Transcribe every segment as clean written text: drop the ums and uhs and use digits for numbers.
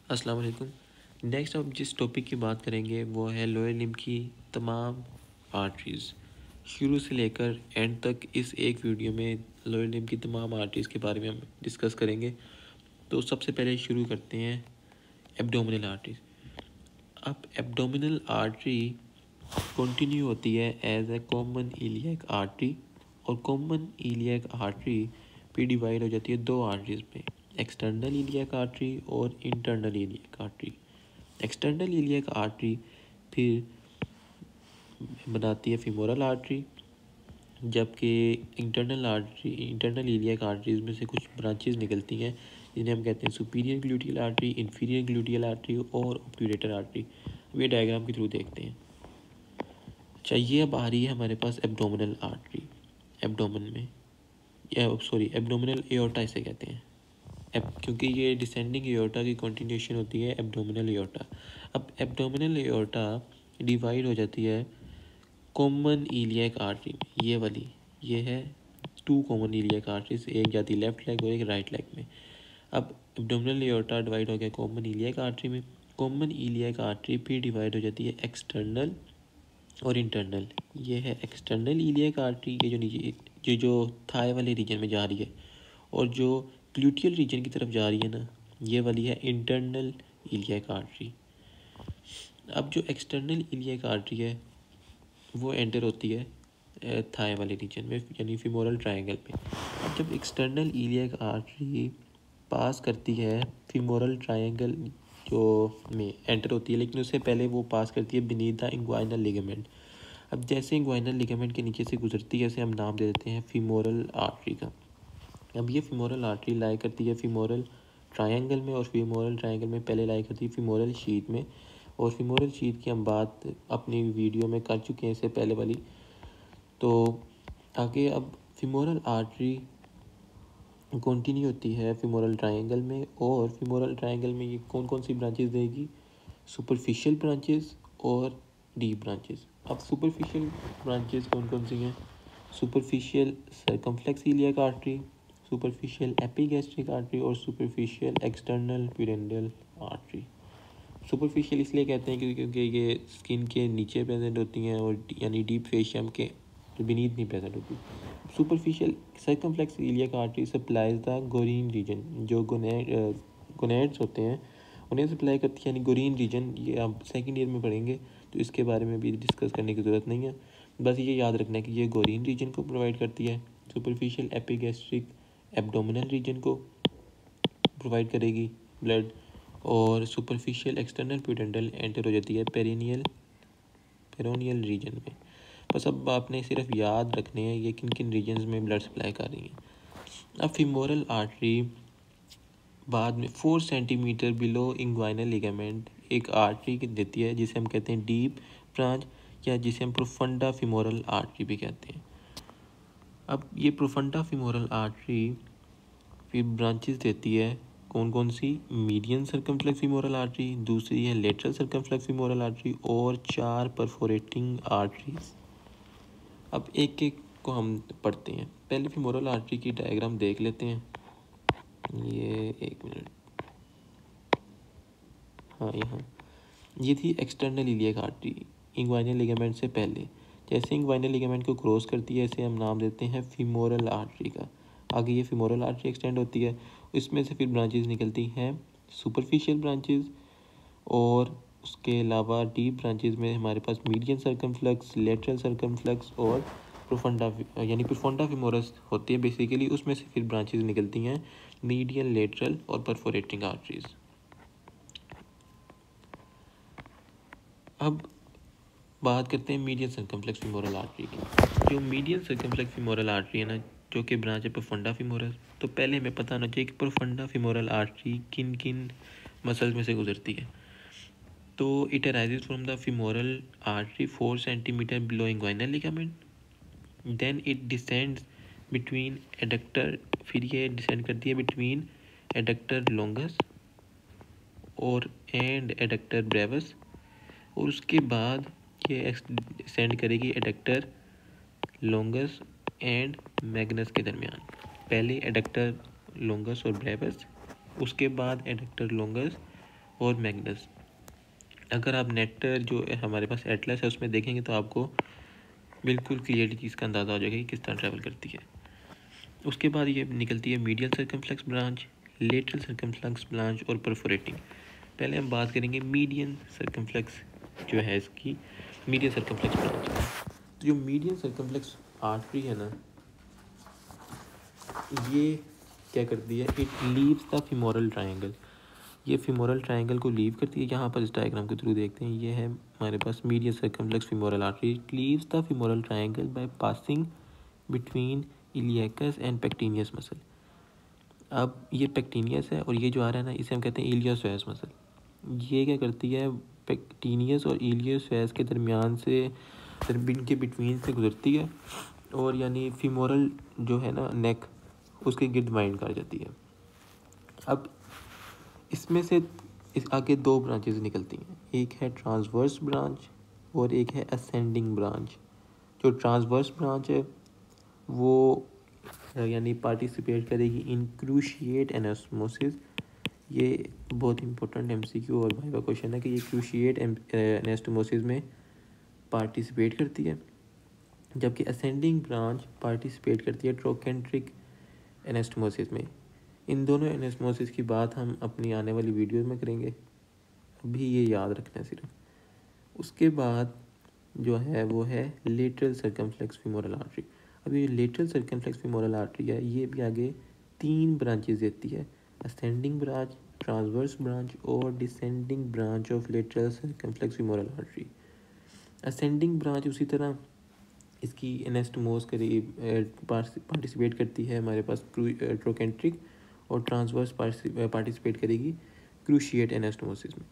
अस्सलाम वालेकुम। नेक्स्ट हम जिस टॉपिक की बात करेंगे वो है लोअर लिम्ब की तमाम आर्टरीज़। शुरू से लेकर एंड तक इस एक वीडियो में लोअर लिम्ब की तमाम आर्टरीज़ के बारे में हम डिस्कस करेंगे। तो सबसे पहले शुरू करते हैं एब्डोमिनल आर्टरीज़। अब एब्डोमिनल आर्टरी कंटिन्यू होती है as a common iliac artery, और कॉमन इलियक आर्टरी भी डिवाइड हो जाती है दो आर्टरीज में, एक्सटर्नल इलियक आर्टरी और internal iliac artery. External iliac artery फिर बनाती है फीमोरल आर्टरी, जबकि इंटरनल इलियक आर्टरीज में से कुछ ब्रांचेस निकलती हैं जिन्हें हम कहते हैं superior gluteal artery, inferior gluteal artery और ऑब्ट्यूरेटर आर्टरी। अब ये डायग्राम के थ्रू देखते हैं। अच्छा, ये अब आ रही है हमारे पास एब्डोमिनल आर्टरी, एब्डोमेन में, एब्डोमिनल एओर्टा इसे कहते हैं क्योंकि ये डिसेंडिंग एओर्टा की कंटिन्यूएशन होती है एब्डोमिनल एओर्टा। अब एब्डोमिनल एओर्टा डिवाइड हो जाती है कॉमन इलियक आर्टरी में, ये वाली, ये है टू कॉमन इलियक आर्टरीज, एक जाती लेफ्ट लेग और एक राइट लेग में। अब एब्डोमिनल एओर्टा डिवाइड हो गया कॉमन इलियक आर्टरी में। कॉमन इलियक आर्टरी फिर डिवाइड हो जाती है एक्सटर्नल और इंटरनल। ये है एक्सटर्नल इलियक आर्टरी, ये जो नीचे जो थाई वाले रीजन में जा रही है, और जो ग्लूटियल रीजन की तरफ जा रही है ना, ये वाली है इंटरनल इलियक आर्टरी। अब जो एक्सटर्नल इलियक आर्टरी है वो एंटर होती है थाई वाले रीजन में, यानी फीमोरल ट्रायंगल में। अब जब एक्सटर्नल इलियक आर्टरी पास करती है फीमोरल ट्रायंगल जो में एंटर होती है, लेकिन उससे पहले वो पास करती है बीनीथ द इंग्वाइनल लिगामेंट। अब जैसे इंग्वाइनल लिगामेंट के नीचे से गुजरती है, इसे हम नाम दे देते हैं फीमोरल आर्टरी का। अब ये फीमोरल आर्टरी लाई करती है फीमोरल ट्रायंगल में, और फीमोरल ट्रायंगल में पहले लाई करती है फीमोरल शीथ में, और फीमोरल शीथ की हम बात अपनी वीडियो में कर चुके हैं इससे पहले वाली। तो आगे अब फीमोरल आर्टरी कंटिन्यू होती है फीमोरल ट्रायंगल में, और फीमोरल ट्रायंगल में ये कौन कौन सी ब्रांचेस देगी? सुपरफिशियल ब्रांचेस और डीप ब्रांचेस। अब सुपरफिशियल ब्रांचेस कौन कौन सी हैं? Superficial circumflex iliac artery, superficial epigastric artery और सुपरफिशियल एक्सटर्नल प्यूडेंडियल आर्टरी। सुपरफिशियल इसलिए कहते हैं क्योंकि ये स्किन के नीचे प्रेजेंट होती हैं, और यानी डीप फेशियम के बीनीथ नहीं प्रेजेंट होती। Superficial circumflex iliac artery supplies the groin region, जो गोनेड्स होते हैं उन्हें सप्लाई करती है, यानी गोरीन रीजन। ये आप सेकेंड ईयर में पढ़ेंगे तो इसके बारे में भी डिस्कस करने की ज़रूरत नहीं है, बस ये याद रखना है कि ये गोरीन रीजन को प्रोवाइड करती है। सुपरफिशियल एपिगैस्ट्रिक एब्डोमिनल रीजन को प्रोवाइड करेगी ब्लड, और सुपरफिशियल एक्सटर्नल प्यूडेंटल एंटर हो जाती है पेरोनियल रीजन में। बस अब आपने सिर्फ याद रखने हैं ये किन किन रीजन्स में ब्लड सप्लाई कर रही है। अब फीमोरल आर्टरी बाद में 4 सेंटीमीटर बिलो इंग्वाइनल लिगामेंट एक आर्टरी देती है जिसे हम कहते हैं डीप ब्रांच, या जिसे हम प्रोफंडा फीमोरल आर्टरी भी कहते हैं। अब ये प्रोफंडा फीमोरल आर्टरी फिर ब्रांचेस देती है कौन कौन सी? मीडियन सर्कमफ्लेक्स फीमोरल आर्टरी, दूसरी है लेटरल सर्कमफ्लेक्स फीमोरल आर्टरी, और 4 परफोरेटिंग आर्टरीज। अब एक एक को हम पढ़ते हैं। पहले फीमोरल आर्टरी की डायग्राम देख लेते हैं। ये एक मिनट, हाँ यहाँ, ये थी external iliac artery inguinal ligament से पहले। जैसे इंग्वाइनल लिगामेंट को क्रॉस करती है इसे हम नाम देते हैं फीमोरल आर्टरी का। आगे ये फीमोरल आर्टरी एक्सटेंड होती है, इसमें से फिर ब्रांचेस निकलती हैं सुपरफिशियल ब्रांचेस, और उसके अलावा डीप ब्रांचेस में हमारे पास मीडियन सर्कमफ्लेक्स, लेटरल सर्कमफ्लेक्स और प्रोफंडा यानी प्रोफंडा फीमोरस होती है बेसिकली। उसमें से फिर ब्रांचेस निकलती हैं मीडियन, लेटरल और परफोरेटिंग आर्टरीज। अब बात करते हैं मीडियन सर्कमफ्लेक्स फीमोरल आर्टरी की। जो मीडियन सर्कमफ्लेक्स फीमोरल आर्टरी है ना, जो कि ब्रांच है प्रोफंडा फीमोरस, तो पहले हमें पता होना चाहिए कि प्रोफंडा फीमोरल आर्टरी किन किन मसल्स में से गुजरती है। तो it arises from the femoral artery 4 centimetre below inguinal ligament, then it descends between adductor, फिर ये डिसेंड करती है बिटवीन एडक्टर लॉन्गस और एंड एडक्टर ब्रेवस, और उसके बाद ये सेंड करेगी एडक्टर लॉन्गस एंड मैग्नस के दरमियान। पहले एडक्टर लॉन्गस और ब्रेवस, उसके बाद एडक्टर लॉन्गस और मैग्नस। अगर आप नेट जो हमारे पास एटलस है उसमें देखेंगे तो आपको बिल्कुल क्लियरली चीज़ का अंदाज़ा हो जाएगा कि किस तरह ट्रैवल करती है। उसके बाद ये निकलती है medial circumflex branch, lateral circumflex branch और परफोरेटिंग। पहले हम बात करेंगे मीडियन सर्कमफ्लेक्स जो है इसकी, मीडियन सर्कमफ्लेक्स ब्रांच। तो जो मीडियन सर्कमफ्लेक्स आर्टरी है ना, ये क्या करती है, it leaves the femoral triangle. ये फीमोरल ट्रायंगल को लीव करती है। यहाँ पर इस डायग्राम के थ्रू देखते हैं, ये है हमारे पास median circumflex femoral artery. It leaves the femoral triangle by passing between iliacus and pectineus muscle. अब ये पेक्टिनियस है और ये जो आ रहा है ना, इसे हम कहते हैं इलियोसोएस मसल। ये क्या करती है, पेक्टिनियस और इलियोसोएस के दरमियान से, इनके बिटवीन से गुजरती है और यानी फीमोरल जो है ना नेक, उसके गिर्द बाइंड कर जाती है। अब इसमें से इस आगे दो ब्रांचेस निकलती हैं, एक है ट्रांसवर्स ब्रांच और एक है असेंडिंग ब्रांच। जो ट्रांसवर्स ब्रांच है वो यानी पार्टिसिपेट करेगी इन क्रूशिएट एनास्टोमोसिस। ये बहुत इंपॉर्टेंट एमसीक्यू और वाइवा क्वेश्चन है कि ये क्रूशिएट एनास्टोमोसिस में पार्टिसिपेट करती है, जबकि असेंडिंग ब्रांच पार्टिसिपेट करती है ट्रोकेंट्रिक एनास्टोमोसिस में। इन दोनों एनास्टोमोसिस की बात हम अपनी आने वाली वीडियो में करेंगे, अभी ये याद रखना है सिर्फ। उसके बाद जो है वो है लेटरल सर्कमफ्लेक्स फीमोरल आर्टरी। अब ये लेटरल सर्कमफ्लेक्स फीमोरल आर्टरी है, ये भी आगे 3 ब्रांचेस देती है, असेंडिंग ब्रांच, ट्रांसवर्स ब्रांच और descending branch of lateral circumflex femoral artery. Ascending branch उसी तरह इसकी एनास्टोमोस करीब पार्टिसिपेट करती है हमारे पास ट्रोकेंट्रिक, और ट्रांसवर्स पार्टिसिपेट करेगी क्रूशिएट एनास्टोमोसिस में।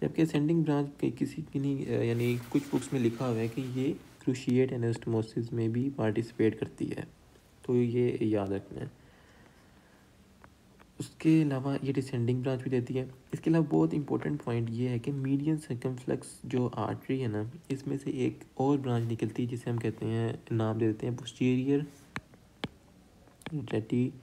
जबकि असेंडिंग ब्रांच के किसी की नहीं यानी कुछ बुक्स में लिखा हुआ है कि ये क्रूशिएट एनास्टोमोसिस में भी पार्टिसिपेट करती है, तो ये याद रखना है। उसके अलावा ये डिसेंडिंग ब्रांच भी देती है। इसके अलावा बहुत इंपॉर्टेंट पॉइंट ये है कि मीडियन सर्कमफ्लेक्स जो आर्टरी है ना, इसमें से एक और ब्रांच निकलती है जिसे हम कहते हैं, नाम दे देते हैं पोस्टीरियर रेटिनेक्युलर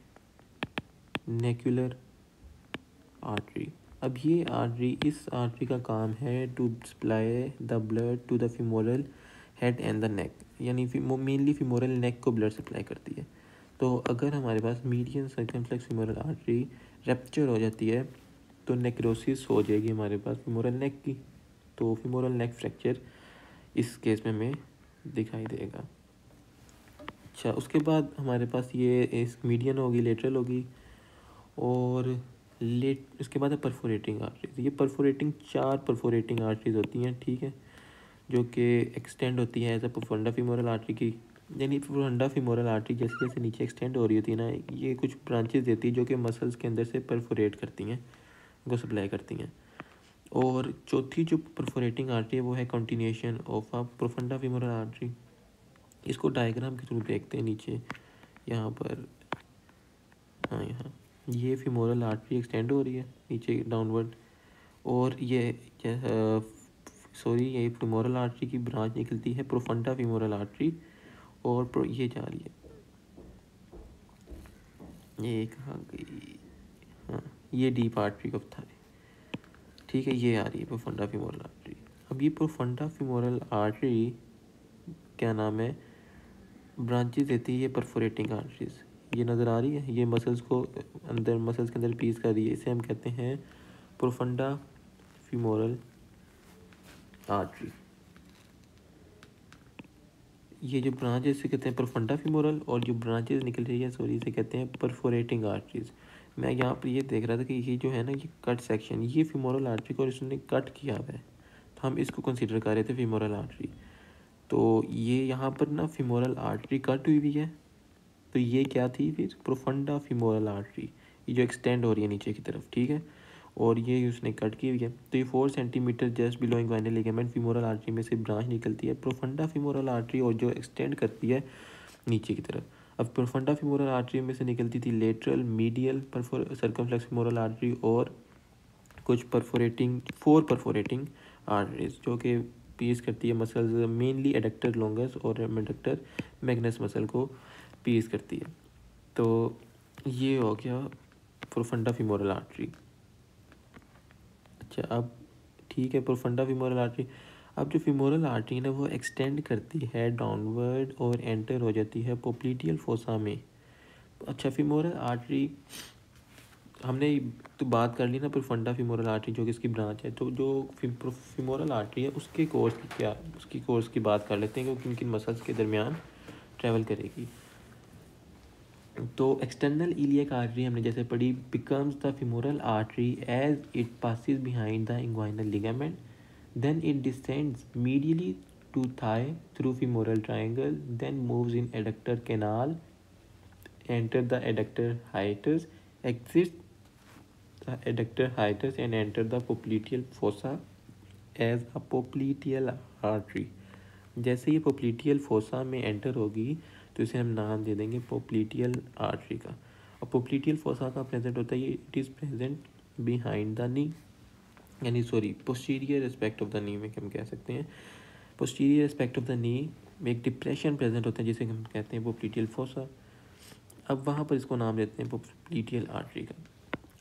आर्टरी। अब ये आर्टरी, इस आर्टरी का काम है to supply the blood to the femoral head and the neck, यानी मेनली फीमोरल नेक को ब्लड सप्लाई करती है। तो अगर हमारे पास median circumflex femoral artery rupture हो जाती है तो नेक्रोसिस हो जाएगी हमारे पास फीमोरल नेक की, तो फीमोरल नेक फ्रैक्चर इस केस में हमें दिखाई देगा। अच्छा, उसके बाद हमारे पास ये इस मीडियन होगी, लेटरल होगी, और उसके बाद है परफोरेटिंग आर्टरीज। ये परफोरेटिंग 4 परफोरेटिंग आर्टरीज होती हैं, ठीक है, जो कि एक्सटेंड होती है as a profunda femoral artery की, यानी प्रोफंडा फीमोरल आर्टरी जैसे जैसे नीचे एक्सटेंड हो रही होती है ना, ये कुछ ब्रांचेस देती है जो कि मसल्स के अंदर से परफोरेट करती हैं, उनको सप्लाई करती हैं। और चौथी जो परफोरेटिंग आर्टरी है वो है continuation of a profunda femoral artery. इसको डायग्राम के थ्रू देखते हैं नीचे यहाँ पर, हाँ यहाँ ये फीमोरल आर्टरी एक्सटेंड हो रही है नीचे डाउनवर्ड, और ये ये फीमोरल आर्टरी की ब्रांच निकलती है प्रोफंडा फीमोरल आर्टरी, और ये जा रही है, ये कहाँ गई, हाँ ये डीप आर्टरी ऑफ थाई, ठीक है, ये आ रही है प्रोफंडा फीमोरल आर्टरी। अब ये प्रोफंडा फीमोरल आर्टरी क्या नाम है, ब्रांचेस देती है परफोरेटिंग आर्टरीज। ये नज़र आ रही है, ये मसल्स को अंदर, मसल्स के अंदर पीस कर रही है, इसे हम कहते हैं प्रोफंडा फीमोरल आर्टरी। ये जो ब्रांच है इसे कहते हैं प्रोफंडा फीमोरल, और जो ब्रांचेस निकल रही है सॉरी इसे कहते हैं परफोरेटिंग आर्टरीज। मैं यहाँ पर ये देख रहा था कि ये जो है ना, ये कट सेक्शन, ये फीमोरल आर्टरी को और इसने कट किया हुआ है, तो हम इसको कंसीडर कर रहे थे फीमोरल आर्टरी। तो ये यहाँ पर ना फीमोरल आर्टरी कट हुई हुई है, तो ये क्या थी फिर, प्रोफंडा फीमोरल आर्टरी, ये जो एक्सटेंड हो रही है नीचे की तरफ, ठीक है, और ये उसने कट की हुई है। तो ये 4 centimetre just below inguinal ligament femoral artery में से ब्रांच निकलती है प्रोफंडा फीमोरल आर्टरी, और जो एक्सटेंड करती है नीचे की तरफ। अब प्रोफंडा फीमोरल आर्टरी में से निकलती थी lateral, medial circumflex femoral artery, और कुछ परफोरेटिंग 4 परफोरेटिंग आर्टरीज जो कि पीस करती है मसल्स, मेनली एडक्टर लॉन्गस और एडक्टर मैग्नस मसल को पीस करती है। तो ये हो गया प्रोफंडा फीमोरल आर्टरी। अच्छा, अब ठीक है, प्रोफंडा फीमोरल आर्टरी। अब जो फीमोरल आर्टरी है ना वो एक्सटेंड करती है डाउनवर्ड और एंटर हो जाती है पोप्लीटियल फोसा में। अच्छा, फीमोरल आर्टरी हमने तो बात कर ली ना, प्रोफंडा फीमोरल आर्टरी जो कि इसकी ब्रांच है। तो जो फीमोरल आर्टरी है उसके कोर्स की क्या, उसकी कोर्स की बात कर लेते हैं कि किन किन मसल्स के दरमियान ट्रैवल करेगी। तो एक्सटर्नल इलियक आर्टरी हमने जैसे पढ़ी, becomes the femoral artery as it passes behind the inguinal ligament, then it descends medially to thigh through femoral triangle, then moves in adductor canal, enter the adductor hiatus, exits the adductor hiatus and enter the popliteal fossa as a popliteal artery। जैसे ये पोप्लीटियल fossa में enter होगी तो इसे हम नाम दे देंगे पोप्लीटियल artery का। और पोप्लीटियल फोसा का प्रेजेंट होता है, ये it is present behind the knee, यानी sorry posterior aspect of the knee में हम कह सकते हैं। Posterior aspect of the knee में एक डिप्रेशन प्रेजेंट होता है जिसे हम कहते हैं पोप्लीटियल फोसा। अब वहाँ पर इसको नाम देते हैं पोप्लीटियल आर्टरी का।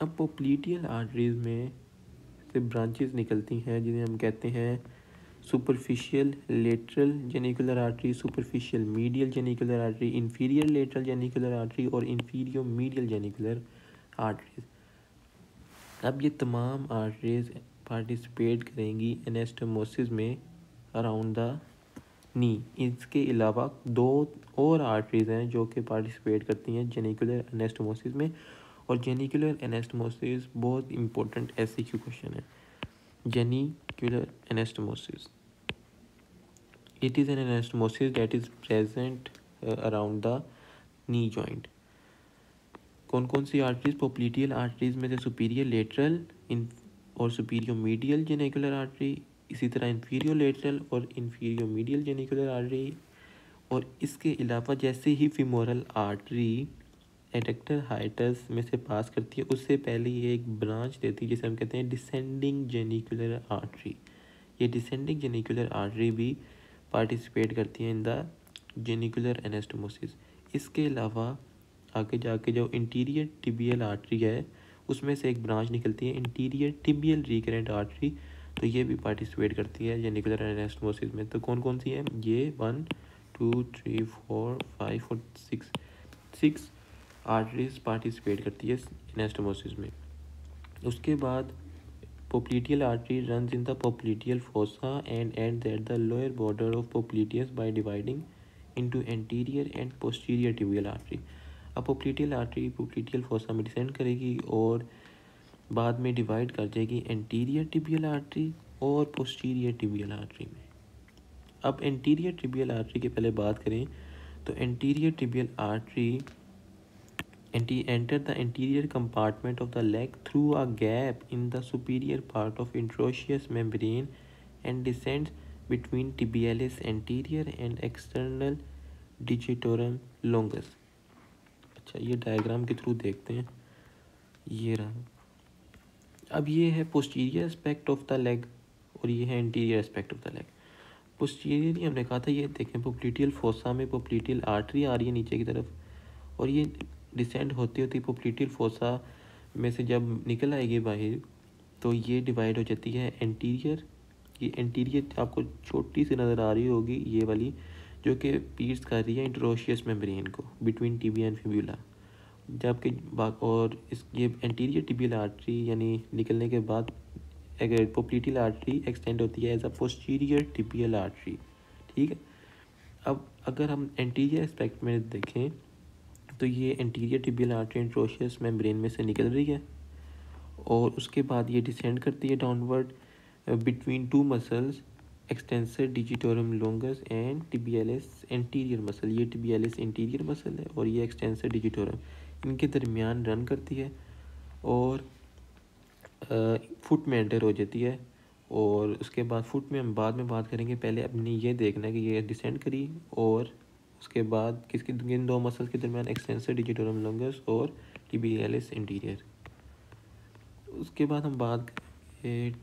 अब पोप्लीटियल आर्टरीज में से ब्रांचेस निकलती हैं जिन्हें हम कहते हैं superficial lateral genicular artery, superficial medial genicular artery, inferior lateral genicular artery और इंफीरियर मीडियल जेनिकुलर आर्टरीज। अब ये तमाम आर्टरीज पार्टिसिपेट करेंगी एनास्टोमोसिस में अराउंड द नी। इसके अलावा दो और आर्टरीज हैं जो कि पार्टिसिपेट करती हैं जेनिकुलर एनास्टोमोसिस में। और जेनिकुलर एनास्टोमोसिस बहुत इंपॉर्टेंट एमसीक्यू क्वेश्चन है। Genicular anastomosis, it is an anastomosis that is present around the knee joint। कौन कौन सी आर्टरीज? पोप्लीटियल आर्टरीज में से सुपीरियर लेटरल इन और सुपीरियर मीडियल जेनिकुलर आर्टरी, इसी तरह इंफीरियर लेटरल और इंफीरियर मीडियल जेनिकुलर आर्टरी। और इसके अलावा जैसे ही फीमोरल आर्टरी एडक्टर हाइटस में से पास करती है उससे पहले ये एक ब्रांच देती है जिसे हम कहते हैं डिसेंडिंग जेनिकुलर आर्टरी। ये डिसेंडिंग जेनिकुलर आर्टरी भी पार्टिसिपेट करती है इन द जेनिकुलर एनास्टोमोसिस। इसके अलावा आगे जाके जो इंटीरियर टिबियल आर्टरी है उसमें से एक ब्रांच निकलती है इंटीरियर टिबियल रिकरेंट आर्टरी, तो ये भी पार्टिसिपेट करती है जेनिकुलर एनास्टोमोसिस में। तो कौन कौन सी है ये? 1 2 3 4 5 और 6 आर्टरीज पार्टिसिपेट करती है एनास्टोमोसिस में। उसके बाद popliteal artery runs in the popliteal fossa and ends at the lower border of popliteus by dividing into anterior and posterior tibial artery। अब popliteal artery popliteal fossa में डिसेंड करेगी और बाद में डिवाइड कर जाएगी anterior tibial artery और posterior tibial artery में। अब anterior tibial artery की पहले बात करें तो anterior tibial artery enter the anterior compartment of the leg through a gap in the superior part of interosseous membrane and descends between tibialis anterior and external digitorum longus। अच्छा, ये diagram के through देखते हैं, ये रहा। अब ये है posterior aspect of the leg और ये है interior aspect of the leg. Posterior हमने कहा था, ये देखें पोप्लीटियल फोसा में पोप्लीटियल आर्टरी आ रही है नीचे की तरफ और ये डिसेंड होती होती पोप्लीटियल फोसा में से जब निकल आएगी बाहर तो ये डिवाइड हो जाती है एंटीरियर। ये एंटीरियर आपको छोटी सी नज़र आ रही होगी ये वाली, जो कि पीस कर रही है इंटरोशियस मेम्ब्रेन को बिटवीन टिबिया एंड फिब्यूला। जबकि और इस ये एंटीरियर टिबियल आर्टरी यानी निकलने के बाद अगर पोप्लीटियल आर्टरी एक्सटेंड होती है as a posterior tibial artery. ठीक है, अब अगर हम एंटीरियर एस्पेक्ट में देखें तो ये एंटीरियर टिबियल आर्टरी इंटरोशियस मेम्ब्रेन में से निकल रही है और उसके बाद ये डिसेंड करती है downward between two muscles extensor digitorum longus and tibialis anterior muscle. ये टिबियालिस इंटीरियर मसल है और ये एक्सटेंसर डिजिटोरम, इनके दरमियान रन करती है और फुट में एंटर हो जाती है। और उसके बाद फुट में हम बाद में बात करेंगे, पहले अपनी ये देखना है कि ये डिसेंड करी और उसके बाद किसकी इन दो मसल्स के दरमियान एक्सटेंसर डिजिटोरम लोंगस और टिबियालिस इंटीरियर। उसके बाद हम बात करें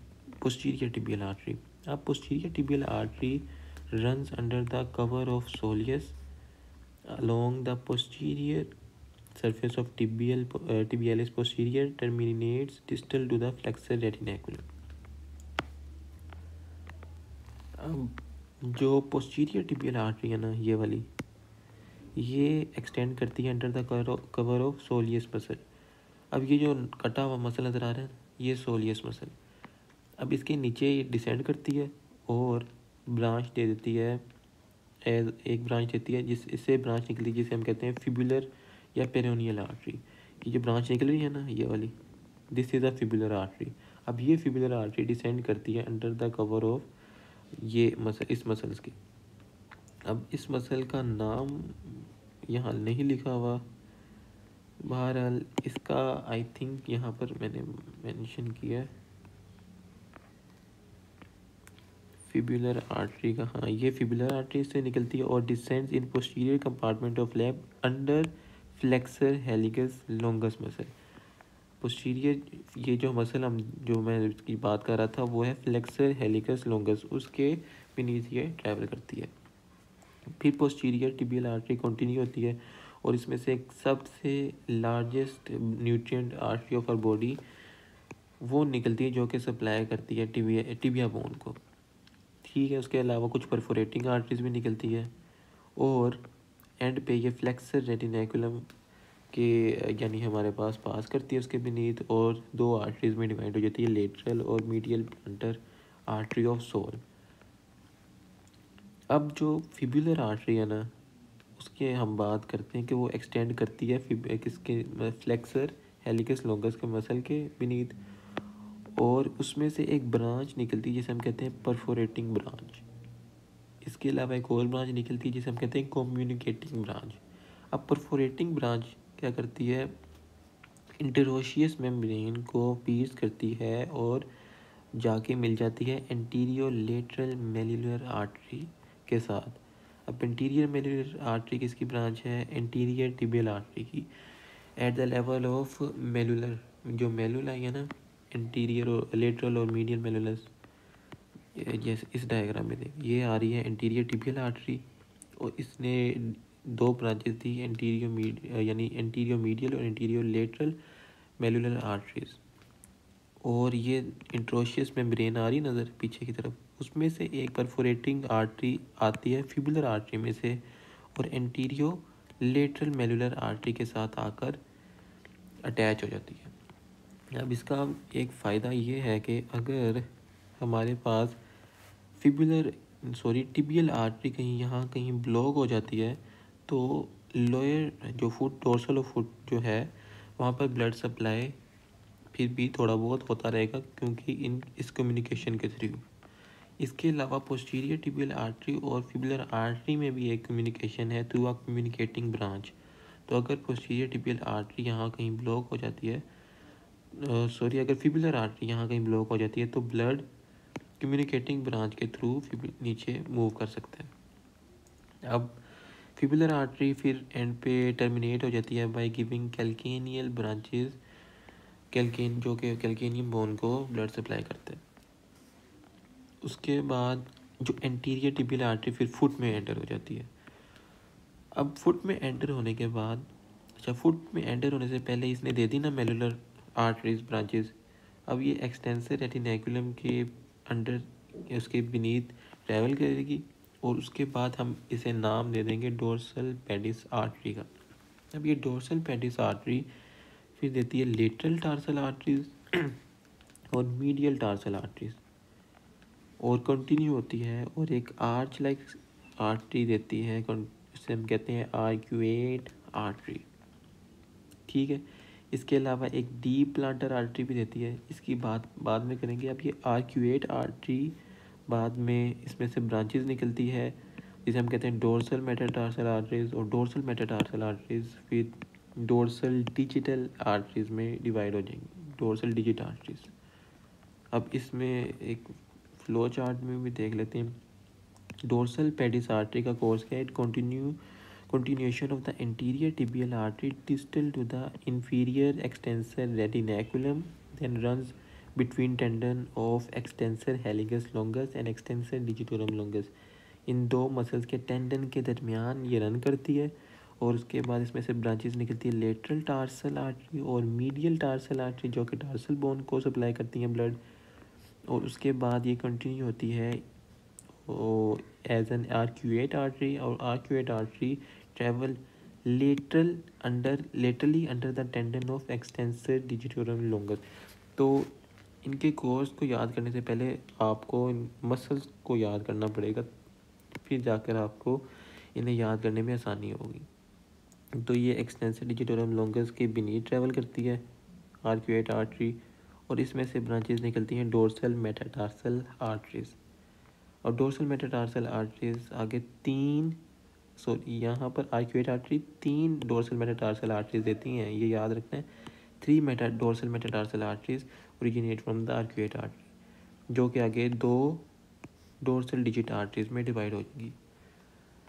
पोस्टीरियर टिबियल आर्टरी। अब posterior tibial artery runs under the cover of soleus along the posterior surface of tibialis posterior terminates distal to the flexor retinaculum। अब जो पोस्टीरियर टिबियल आर्टरी है ना, ये वाली, ये एक्सटेंड करती है under the cover of soleus muscle. अब ये जो कटा हुआ मसल नज़र आ रहा है, ये सोलियस मसल। अब इसके नीचे ये डिसेंड करती है और ब्रांच दे देती है, एज एक ब्रांच देती है जिस इससे ब्रांच निकली जिसे हम कहते हैं फिबुलर या पेरोनियल आर्टरी। ये जो ब्रांच निकल रही है ना, ये वाली, this is a fibular artery. अब ये फिबुलर आर्टरी डिसेंड करती है अंडर द कवर ऑफ ये मसल, इस मसल्स की। अब इस मसल का नाम यहाँ नहीं लिखा हुआ, बहरहाल इसका आई थिंक यहाँ पर मैंने मेंशन किया है, फिबुलर आर्टरी का। हाँ, ये फिबुलर आर्टरी से निकलती है और descends in posterior compartment of leg under flexor hallucis longus muscle. Posterior ये जो मसल हम जो मैं इसकी बात कर रहा था वो है फ्लेक्सर हेलिकस लॉन्गस, उसके बीनीथ ये ट्रैवल करती है। फिर पोस्टीरियर टिबियल आर्टरी कंटिन्यू होती है और इसमें से एक सबसे largest nutrient artery of our body वो निकलती है जो कि सप्लाई करती है टिबिया बोन को। ठीक है, उसके अलावा कुछ परफोरेटिंग आर्टरीज भी निकलती है और एंड पे ये फ्लेक्सर रेटिनाकुलम के यानी हमारे पास करती है उसके बीनीथ, और दो आर्टरीज में डिवाइड हो जाती है, लेटरल और medial plantar artery of sole. अब जो फिबुलर आर्टरी है ना, उसके हम बात करते हैं कि वो एक्सटेंड करती है किसके, फ्लेक्सर हेलिकस लॉन्गस के मसल के बीनीथ, और उसमें से एक ब्रांच निकलती है जिसे हम कहते हैं परफोरेटिंग ब्रांच। इसके अलावा एक और ब्रांच निकलती है जिसे हम कहते हैं कम्युनिकेटिंग ब्रांच। अब परफोरेटिंग ब्रांच क्या करती है, इंटरोशियस मेम्ब्रेन को पीस करती है और जाके मिल जाती है एंटीरियर लेटरल मेल्युलर आर्टरी के साथ। अब एंटीरियर मेल्युलर आर्टरी किसकी ब्रांच है, एंटीरियर टिबियल आर्टरी की, एट द लेवल ऑफ मेलुलर, जो मेलुला है ना, एंटीरियर और लेटरल और मीडियल मेलुलस, जैसे इस डायग्राम में देख, ये आ रही है एंटीरियर टिबियल आर्टरी और इसने दो ब्रांचेस थी, एंटीरियर यानी एंटीरियर मीडियल और एंटीरियर लेटरल मेलुलर आर्टरीज। और ये इंट्रोशियस मेम्ब्रेन आ रही नज़र पीछे की तरफ, उसमें से एक परफोरेटिंग आर्टरी आती है फिबुलर आर्टरी में से और एंटीरियो लेटरल मेलुलर आर्टरी के साथ आकर अटैच हो जाती है। अब इसका एक फ़ायदा ये है कि अगर हमारे पास टिबियल आर्टरी कहीं यहाँ कहीं ब्लॉक हो जाती है तो लोअर जो फुट, डोर्सल ऑफ फुट जो है, वहाँ पर ब्लड सप्लाई फिर भी थोड़ा बहुत होता रहेगा क्योंकि इस कम्युनिकेशन के थ्रू। इसके अलावा पोस्टीरियर टिबियल आर्टरी और फिबुलर आर्टरी में भी एक कम्युनिकेशन है थ्रू अ कम्युनिकेटिंग ब्रांच। तो अगर पोस्टीरियर टिबियल आर्टरी यहाँ कहीं ब्लॉक हो जाती है, अगर फिबुलर आर्टरी यहाँ कहीं ब्लॉक हो जाती है तो ब्लड कम्युनिकेटिंग ब्रांच के थ्रू नीचे मूव कर सकते हैं। अब फिबुलर आर्टरी फिर एंड पे टर्मिनेट हो जाती है बाय गिविंग कैल्केनियल ब्रांचेस, जो कि कैल्केनियम बोन को ब्लड सप्लाई करते हैं। उसके बाद जो एंटीरियर टिबियल आर्टरी फिर फुट में एंटर हो जाती है। अब फुट में एंटर होने के बाद, अच्छा, फुट में एंटर होने से पहले इसने दे दी ना मेलुलर आर्टरीज ब्रांचेस, अब ये एक्सटेंसर रेटिनाकुलम के अंडर उसके बीनीथ ट्रैवल करेगी और उसके बाद हम इसे नाम दे देंगे डोर्सल पेडिस आर्टरी का। अब ये डोर्सल पेडिस आर्टरी फिर देती है लेटरल टार्सल आर्टरीज और मीडियल टार्सल आर्टरीज और कंटिन्यू होती है और एक आर्च लाइक आर्टरी देती है, जिसे हम कहते हैं आर्क्यूएट आर्टरी। ठीक है, इसके अलावा एक डीप प्लांटर आर्टरी भी देती है, इसकी बात बाद में करेंगे। अब ये आर्क्यूएट आर्टरी बाद में इसमें से ब्रांचेस निकलती है जिसे हम कहते हैं डोर्सल मेटाटार्सल आर्टरीज, और डोर्सल मेटाटार्सल आर्टरीज फिर डोर्सल डिजिटल आर्टरीज में डिवाइड हो जाएंगी, डोर्सल डिजिट आर्टरीज। अब इसमें एक फ्लो चार्ट में भी देख लेते हैं। डोर्सल पेडिस आर्टरी का कोर्स क्या है, continuation of the anterior tibial artery distal to the inferior extensor retinaculum, then runs between tendon of extensor hallucis longus and extensor digitorum longus। इन दो मसल्स के टेंडन के दरमियान ये रन करती है और उसके बाद इसमें से ब्रांचेस निकलती है लेटरल टार्सल आर्टरी और मीडियल टार्सल आर्टरी जो कि टार्सल बोन को सप्लाई करती हैं ब्लड, और उसके बाद ये कंटिन्यू होती है एज एन आर्क्यूएट आर्टरी, और arcuate artery travel laterally under the tendon of extensor digitorum longus. तो इनके कोर्स को याद करने से पहले आपको इन मसल्स को याद करना पड़ेगा, फिर जाकर आपको इन्हें याद करने में आसानी होगी। तो ये एक्सटेंसर डिजिटोरम लॉन्गस के बीनीथ ट्रैवल करती है आर्क्यूएट आर्टरी, और इसमें से ब्रांचेस निकलती हैं डोर्सल मेटाटार्सल आर्टरीज। और डोर्सल मेटाटार्सल आर्टरीज आगे यहाँ पर arcuate artery 3 dorsal metatarsal arteries देती हैं, ये याद रखना है। 3 dorsal metatarsal arteries originate from the arcuate artery, जो कि आगे 2 डोर्सल डिजिट आर्टरीज में डिवाइड हो जाएगी।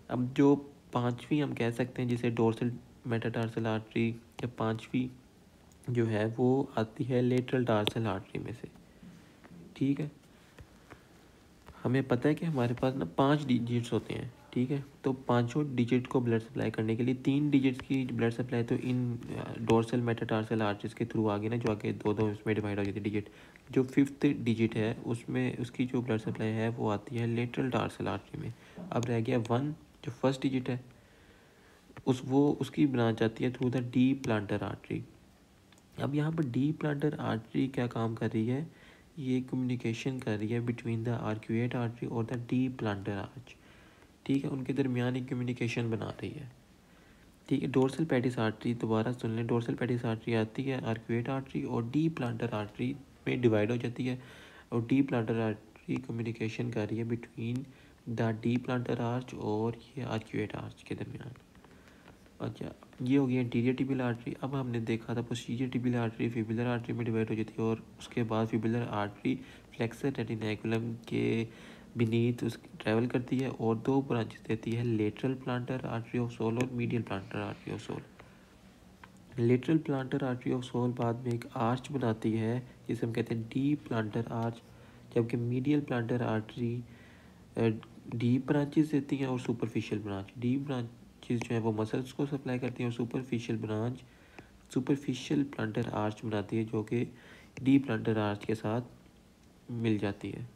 अब जो 5वीं हम कह सकते हैं जिसे डोर्सल मेटाटार्सल आर्टरी या 5वीं जो है वो आती है लेटरल टार्सल आर्टरी में से। ठीक है, हमें पता है कि हमारे पास ना 5 डिजिट्स होते हैं। ठीक है, तो 5 डिजिट को ब्लड सप्लाई करने के लिए 3 डिजिट्स की ब्लड सप्लाई तो इन डोर्सल मेटाटार्सल आर्टरीज के थ्रू आ गई ना, जो आगे 2-2 इसमें डिवाइड हो जाती है डिजिट। जो 5th डिजिट है उसमें उसकी जो ब्लड सप्लाई है वो आती है लेटरल टार्सल आर्टरी में। अब रह गया 1 जो फर्स्ट डिजिट है, उसकी ब्रांच आती है through the D planter artery. अब यहाँ पर डी प्लांटर आर्टरी क्या काम कर रही है, ये कम्युनिकेशन कर रही है बिटवीन द आर्क्यूएट आर्टरी और द डी प्लांटर आर्च। ठीक है, उनके दरमियान एक कम्युनिकेशन बना रही है। ठीक है, डोर्सल पेटिस आर्टरी दोबारा सुन लें, डोर्सल पेटिस आर्टरी आती है आर्क्यूएट आर्टरी और डी प्लांटर आर्टरी में डिवाइड हो जाती है, और डी प्लांटर आर्टरी कम्युनिकेशन कर रही है between the D planter arch और ये आर्क्यूएट आर्च के दरमियान। अच्छा, ये हो गई एंटीरियर टिबियल आर्टरी। अब हमने देखा था posterior tibial artery fibular artery में डिवाइड हो जाती है, और उसके बाद फिबुलर आर्टरी फ्लेक्सर रेटिनाकुलम के बीनीथ उस ट्रैवल करती है और 2 ब्रांचेस देती है, lateral plantar artery of sole और medial plantar artery of sole. Lateral plantar artery of sole बाद में एक आर्च बनाती है जिसे हम कहते हैं डीप प्लांटर आर्च, जबकि medial plantar artery deep branches देती हैं और सुपरफिशियल ब्रांच। डीप ब्रांचेस जो है वो मसल्स को सप्लाई करती हैं, और superficial branch superficial planter arch बनाती है जो कि डीप प्लांटर आर्च के साथ मिल जाती है।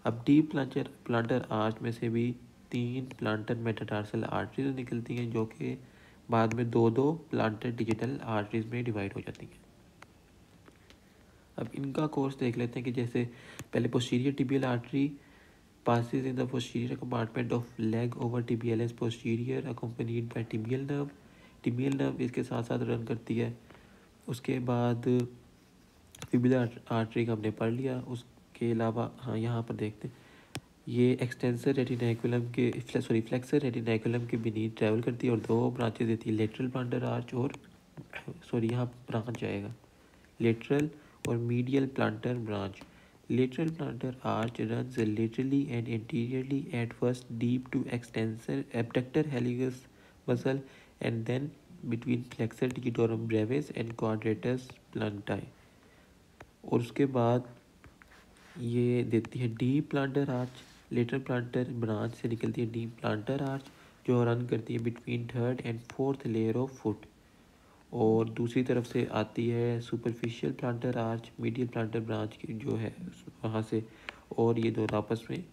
अब डीप प्लांटर आर्च में से भी 3 प्लांटर मेटाटार्सल आर्टरीज निकलती हैं, जो कि बाद में 2-2 प्लांटर डिजिटल आर्टरीज में डिवाइड हो जाती हैं। अब इनका कोर्स देख लेते हैं कि जैसे पहले posterior tibial artery passes in the posterior compartment of leg over tibialis posterior accompanied by tibial nerve। tibial nerve इसके साथ साथ रन करती है। उसके बाद फिबुलर आर्टरी का हमने पढ़ लिया। उसके अलावा हाँ यहाँ पर देखते हैं, ये एक्सटेंसर रेटिनाकुलम के फ्लेक्सर रेटिनाकुलम के बीनीथ ट्रैवल करती है और 2 ब्रांचेस देती है, लेटरल प्लांटर आर्च और यहाँ ब्रांच आएगा लेटरल और medial planter branch. Lateral plantar arch runs laterally and anteriorly at first deep to extensor abductor hallucis muscle and then between flexor digitorum brevis and quadratus plantae। और उसके बाद ये देती है deep plantar arch. Lateral planter branch से निकलती है deep plantar arch जो रन करती है between 3rd and 4th layer of foot, और दूसरी तरफ से आती है superficial planter arch medial planter branch की जो है वहाँ से, और ये दोनों आपस में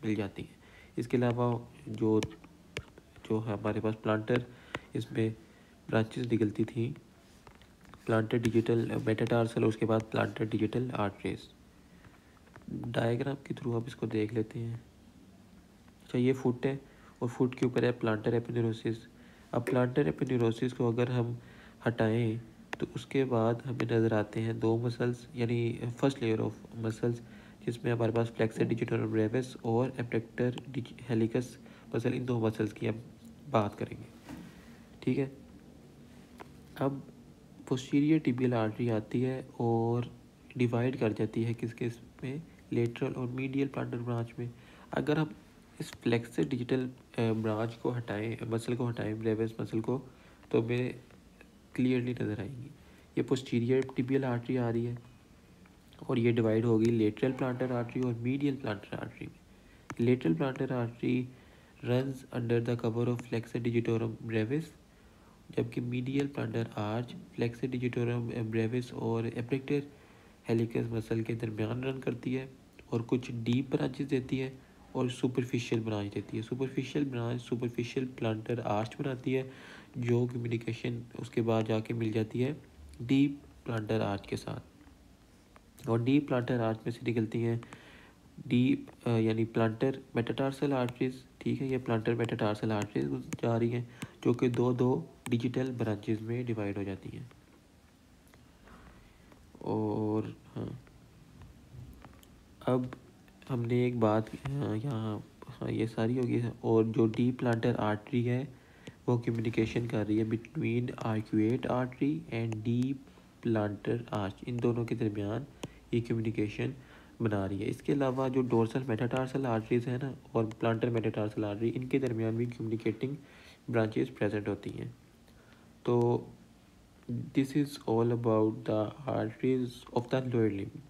मिल जाती हैं। इसके अलावा जो जो है हमारे पास प्लांटर इसमें ब्रांचेस निकलती थी, प्लांटर डिजिटल मेटाटार्सल, उसके बाद प्लांटर डिजिटल आर्टरीज। डायग्राम के थ्रू आप इसको देख लेते हैं। अच्छा, ये फुट है और फुट के ऊपर है प्लांटर एपिन्यूरोसिस। अब प्लांटर एपिन्यूरोसिस को अगर हम हटाएं तो उसके बाद हमें नज़र आते हैं 2 मसल्स, यानी फर्स्ट लेयर ऑफ मसल्स जिसमें हमारे पास फ्लेक्सर डिजिटोरम ब्रेविस और एब्डक्टर हेलिकस मसल, इन 2 मसल्स की हम बात करेंगे। ठीक है, अब पोस्टीरियर टिबियल आर्टरी आती है और डिवाइड कर जाती है किस में, लेटरल और मीडियल प्लांटर ब्रांच में। अगर हम इस फ्लेक्सर डिजिटल ब्रांच को हटाएं, मसल को हटाएं, ब्रेविस मसल को, तो हमें क्लियरली नज़र आएंगी। ये पोस्टीरियर टिबियल आर्टरी आ रही है और ये डिवाइड होगी लेटरल प्लांटर आर्टरी और मीडियल प्लांटर आर्टरी में। Lateral plantar artery runs under the cover of flexor digitorum brevis, जबकि medial plantar arch flexor digitorum brevis और एब्डक्टर हेलिकस मसल के दरमियान रन करती है और कुछ डीप ब्रांचेस देती है, और सुपरफिशियल ब्रांच देती है। Superficial branch superficial planter arch बनाती है, जो कम्युनिकेशन उसके बाद जाके मिल जाती है डीप प्लांटर आर्च के साथ। और डीप प्लांटर आर्च में से निकलती हैं डीप यानी प्लांटर मेटाटार्सल आर्टरीज, ठीक है, ये प्लांटर मेटाटार्सल आर्टरीज जा रही हैं, जो कि दो दो डिजिटल ब्रांचेज में डिवाइड हो जाती हैं। और हाँ, अब हमने एक बात यहाँ, हाँ ये सारी होगी। और जो डीप प्लांटर आर्टरी है वो कम्युनिकेशन कर रही है between arcuate artery and deep plantar arch, इन दोनों के दरमियान ये कम्युनिकेशन बना रही है। इसके अलावा जो डोर्सल मेटाटार्सल आर्टरीज है ना और प्लांटर मेटाटार्सल आर्टरी, इनके दरमियान भी कम्युनिकेटिंग ब्रांचेस प्रेजेंट होती हैं। तो this is all about the arteries of the lower limb.